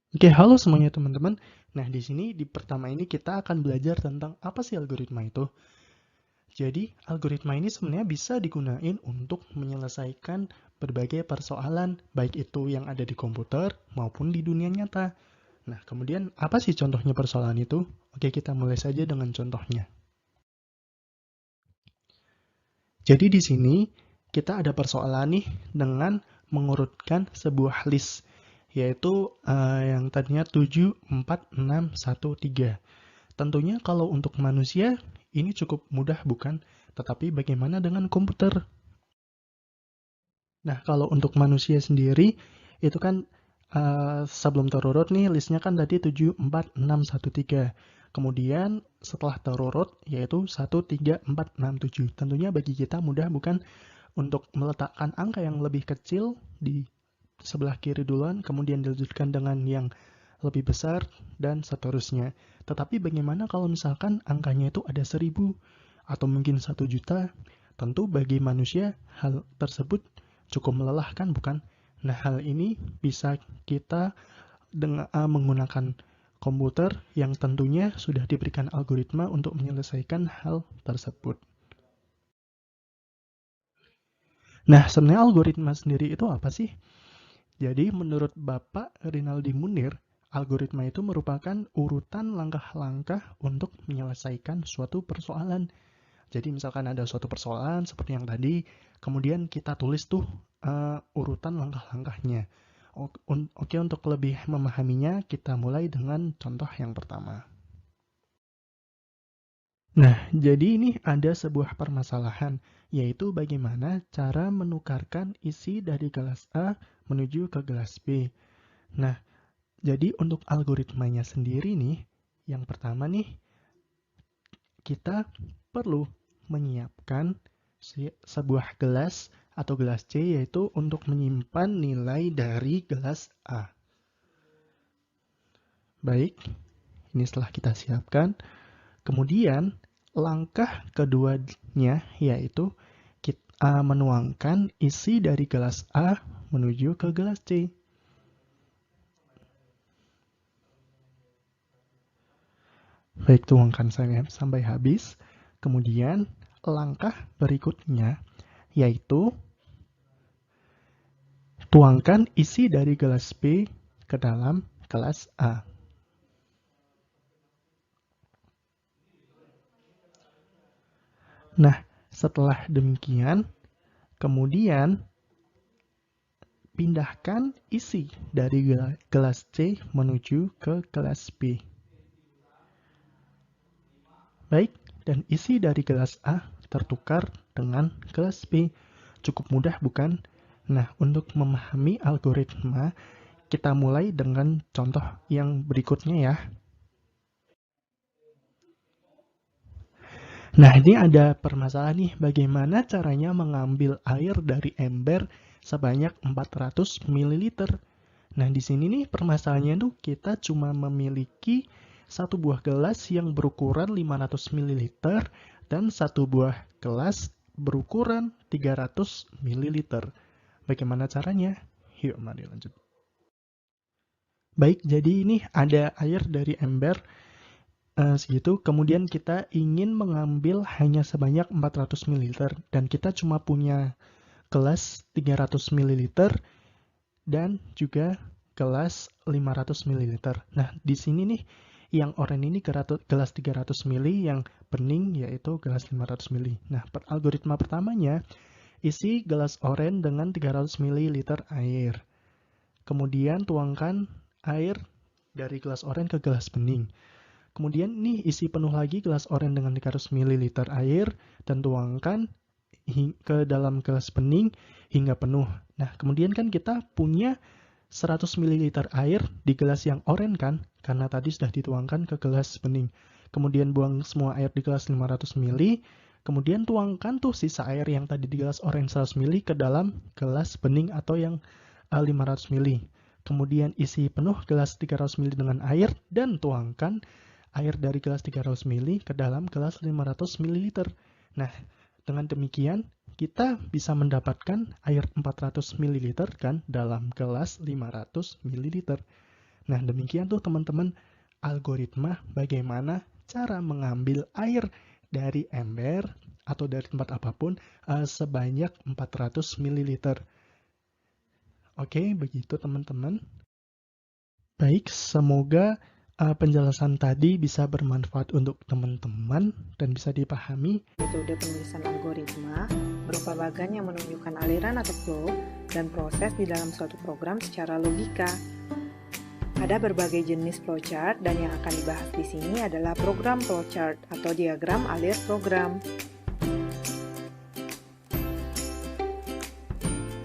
Oke, halo semuanya teman-teman. Nah, di sini di pertama ini kita akan belajar tentang apa sih algoritma itu. Jadi, algoritma ini sebenarnya bisa digunain untuk menyelesaikan berbagai persoalan, baik itu yang ada di komputer maupun di dunia nyata. Nah, kemudian apa sih contohnya persoalan itu? Oke, kita mulai saja dengan contohnya. Jadi di sini kita ada persoalan nih dengan mengurutkan sebuah list, yaitu yang tadinya 7, 4, 6, 1, 3. Tentunya kalau untuk manusia ini cukup mudah bukan? Tetapi bagaimana dengan komputer? Nah, kalau untuk manusia sendiri itu kan sebelum terurut nih listnya kan tadi 7, 4, 6, 1, 3. Kemudian setelah terurut yaitu 1, 3, 4, 6, 7. Tentunya bagi kita mudah bukan untuk meletakkan angka yang lebih kecil di sebelah kiri duluan, kemudian dilanjutkan dengan yang lebih besar, dan seterusnya. Tetapi bagaimana kalau misalkan angkanya itu ada 1000 atau mungkin 1 juta? Tentu bagi manusia hal tersebut cukup melelahkan, bukan? Nah, hal ini bisa kita dengan menggunakan komputer yang tentunya sudah diberikan algoritma untuk menyelesaikan hal tersebut. Nah, sebenarnya algoritma sendiri itu apa sih? Jadi, menurut Bapak Rinaldi Munir, algoritma itu merupakan urutan langkah-langkah untuk menyelesaikan suatu persoalan. Jadi, misalkan ada suatu persoalan seperti yang tadi, kemudian kita tulis tuh urutan langkah-langkahnya. Oke, untuk lebih memahaminya, kita mulai dengan contoh yang pertama. Nah, jadi ini ada sebuah permasalahan, yaitu bagaimana cara menukarkan isi dari gelas A menuju ke gelas B. Nah, jadi untuk algoritmanya sendiri nih, yang pertama nih, kita perlu menyiapkan sebuah gelas atau gelas C, yaitu untuk menyimpan nilai dari gelas A. Baik, ini setelah kita siapkan. Kemudian, langkah keduanya yaitu kita menuangkan isi dari gelas A menuju ke gelas C. Baik, tuangkan sampai habis. Kemudian, langkah berikutnya yaitu tuangkan isi dari gelas B ke dalam gelas A. Nah, setelah demikian, kemudian pindahkan isi dari gelas C menuju ke gelas B. Baik, dan isi dari gelas A tertukar dengan gelas B. Cukup mudah bukan? Nah, untuk memahami algoritma, kita mulai dengan contoh yang berikutnya ya. Nah, ini ada permasalahan nih, bagaimana caranya mengambil air dari ember sebanyak 400 ml. Nah, di sini nih permasalahannya tuh kita cuma memiliki satu buah gelas yang berukuran 500 ml dan satu buah gelas berukuran 300 ml. Bagaimana caranya? Yuk, mari lanjut. Baik, jadi ini ada air dari ember segitu, kemudian kita ingin mengambil hanya sebanyak 400 ml dan kita cuma punya gelas 300 ml dan juga gelas 500 ml. Nah, di sini nih yang oranye ini gelas 300 ml, yang bening yaitu gelas 500 ml. Nah, algoritma pertamanya isi gelas oranye dengan 300 ml air. Kemudian tuangkan air dari gelas oranye ke gelas bening. Kemudian nih isi penuh lagi gelas oranye dengan 300 ml air dan tuangkan ke dalam gelas bening hingga penuh. Nah, kemudian kan kita punya 100 ml air di gelas yang oranye kan, karena tadi sudah dituangkan ke gelas bening. Kemudian buang semua air di gelas 500 ml, kemudian tuangkan tuh sisa air yang tadi di gelas oranye 100 ml ke dalam gelas bening atau yang 500 ml. Kemudian isi penuh gelas 300 ml dengan air dan tuangkan air dari gelas 300 ml ke dalam gelas 500 ml. Nah, dengan demikian kita bisa mendapatkan air 400 ml kan dalam gelas 500 ml. Nah, demikian tuh teman-teman algoritma bagaimana cara mengambil air dari ember atau dari tempat apapun sebanyak 400 ml. Oke, begitu teman-teman. Baik, semoga penjelasan tadi bisa bermanfaat untuk teman-teman dan bisa dipahami. Metode penulisan algoritma berupa bagan yang menunjukkan aliran atau flow dan proses di dalam suatu program secara logika. Ada berbagai jenis flowchart dan yang akan dibahas di sini adalah program flowchart atau diagram alir program.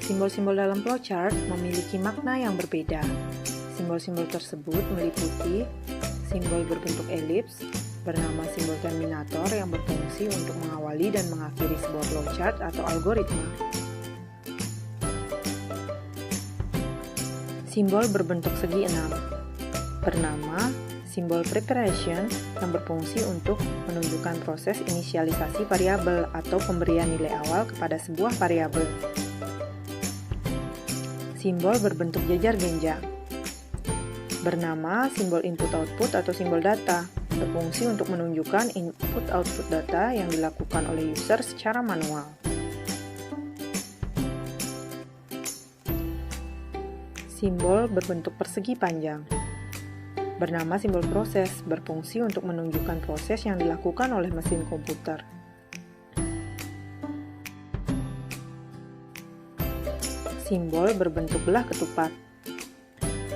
Simbol-simbol dalam flowchart memiliki makna yang berbeda. Simbol-simbol tersebut meliputi simbol berbentuk elips, bernama simbol terminator yang berfungsi untuk mengawali dan mengakhiri sebuah flowchart atau algoritma. Simbol berbentuk segi 6, bernama simbol preparation yang berfungsi untuk menunjukkan proses inisialisasi variabel atau pemberian nilai awal kepada sebuah variabel. Simbol berbentuk jajar genjang, bernama simbol input-output atau simbol data, berfungsi untuk menunjukkan input-output data yang dilakukan oleh user secara manual. Simbol berbentuk persegi panjang, bernama simbol proses, berfungsi untuk menunjukkan proses yang dilakukan oleh mesin komputer. Simbol berbentuk belah ketupat,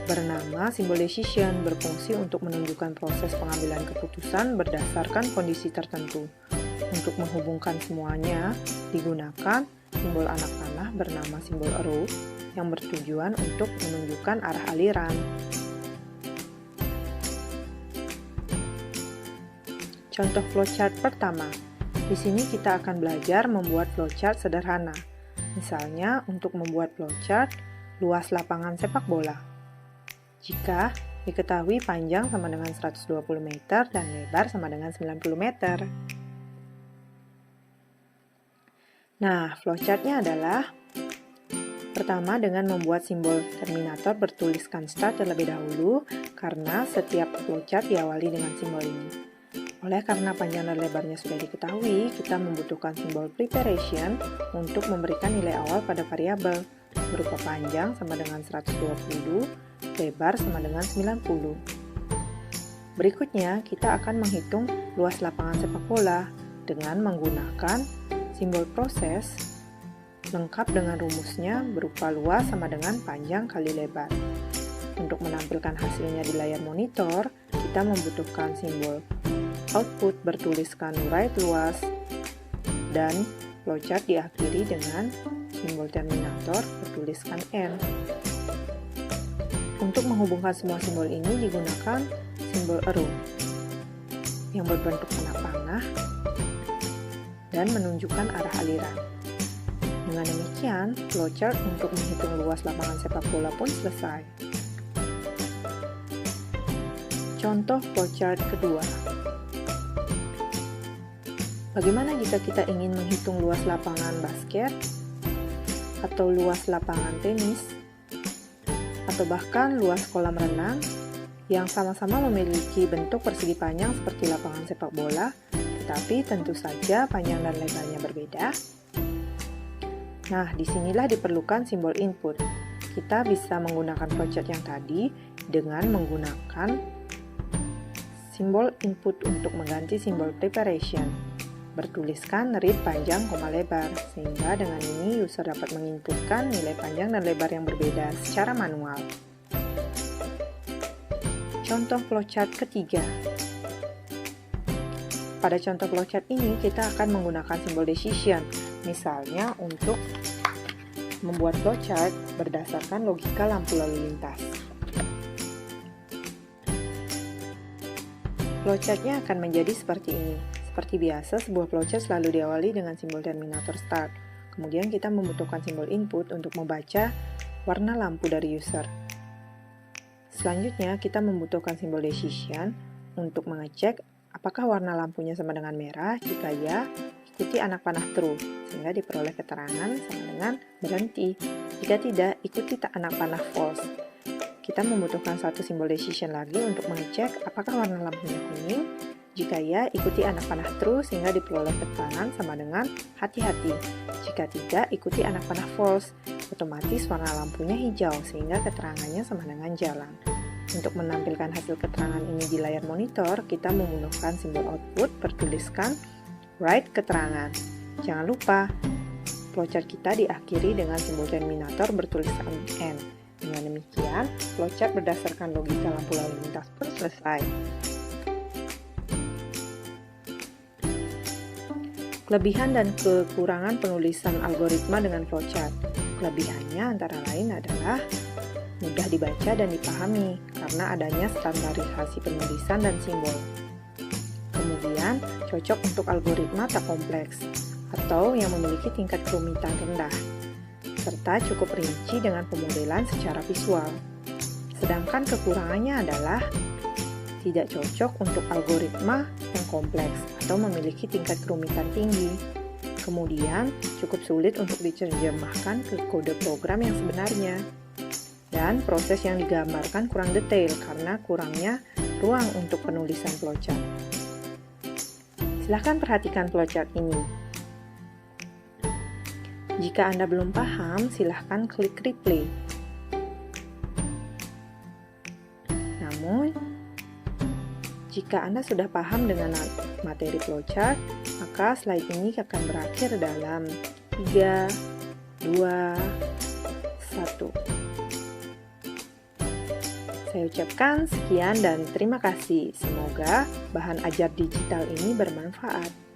bernama simbol decision, berfungsi untuk menunjukkan proses pengambilan keputusan berdasarkan kondisi tertentu. Untuk menghubungkan semuanya, digunakan simbol anak panah bernama simbol arrow yang bertujuan untuk menunjukkan arah aliran. Contoh flowchart pertama. Di sini kita akan belajar membuat flowchart sederhana. Misalnya, untuk membuat flowchart luas lapangan sepak bola. Jika diketahui panjang sama dengan 120 meter dan lebar sama dengan 90 meter. Nah, flowchartnya adalah pertama dengan membuat simbol terminator bertuliskan start terlebih dahulu karena setiap flowchart diawali dengan simbol ini. Oleh karena panjang dan lebarnya sudah diketahui, kita membutuhkan simbol preparation untuk memberikan nilai awal pada variabel berupa panjang sama dengan 120, lebar sama dengan 90. Berikutnya, kita akan menghitung luas lapangan sepak bola dengan menggunakan simbol proses lengkap dengan rumusnya berupa luas sama dengan panjang kali lebar. Untuk menampilkan hasilnya di layar monitor, kita membutuhkan simbol output bertuliskan right luas dan flowchart diakhiri dengan simbol terminator bertuliskan N. Untuk menghubungkan semua simbol ini digunakan simbol arrow yang berbentuk panah-panah dan menunjukkan arah aliran. Dengan demikian, flowchart untuk menghitung luas lapangan sepak bola pun selesai. Contoh flowchart kedua. Bagaimana jika kita ingin menghitung luas lapangan basket, atau luas lapangan tenis, atau bahkan luas kolam renang yang sama-sama memiliki bentuk persegi panjang seperti lapangan sepak bola, tetapi tentu saja panjang dan lebarnya berbeda? Nah, disinilah diperlukan simbol input. Kita bisa menggunakan flowchart yang tadi dengan menggunakan simbol input untuk mengganti simbol preparation. Bertuliskan read panjang, lebar, sehingga dengan ini user dapat menginputkan nilai panjang dan lebar yang berbeda secara manual. Contoh flowchart ketiga. Pada contoh flowchart ini, kita akan menggunakan simbol decision, misalnya untuk membuat flowchart berdasarkan logika lampu lalu lintas. Flowchartnya akan menjadi seperti ini. Seperti biasa, sebuah flowchart selalu diawali dengan simbol terminator start. Kemudian kita membutuhkan simbol input untuk membaca warna lampu dari user. Selanjutnya, kita membutuhkan simbol decision untuk mengecek apakah warna lampunya sama dengan merah. Jika ya, ikuti anak panah true, sehingga diperoleh keterangan sama dengan berhenti. Jika tidak, ikuti anak panah false. kita membutuhkan satu simbol decision lagi untuk mengecek apakah warna lampunya kuning. Jika ya, ikuti anak panah true sehingga diperoleh keterangan sama dengan hati-hati. Jika tidak, ikuti anak panah false. Otomatis warna lampunya hijau sehingga keterangannya sama dengan jalan. Untuk menampilkan hasil keterangan ini di layar monitor, kita menggunakan simbol output bertuliskan write keterangan. Jangan lupa, flowchart kita diakhiri dengan simbol terminator bertuliskan N. Dengan demikian, flowchart berdasarkan logika lampu lalu lintas pun selesai. Kelebihan dan kekurangan penulisan algoritma dengan flowchart. Kelebihannya antara lain adalah mudah dibaca dan dipahami karena adanya standarisasi penulisan dan simbol. Kemudian, cocok untuk algoritma tak kompleks atau yang memiliki tingkat kerumitan rendah, serta cukup rinci dengan pemodelan secara visual. Sedangkan kekurangannya adalah tidak cocok untuk algoritma yang kompleks atau memiliki tingkat kerumitan tinggi. Kemudian, cukup sulit untuk diterjemahkan ke kode program yang sebenarnya. Dan proses yang digambarkan kurang detail karena kurangnya ruang untuk penulisan flowchart. Silahkan perhatikan flowchart ini. Jika Anda belum paham, silahkan klik replay. Namun, jika Anda sudah paham dengan materi flowchart, maka slide ini akan berakhir dalam 3, 2, 1. Saya ucapkan sekian dan terima kasih. Semoga bahan ajar digital ini bermanfaat.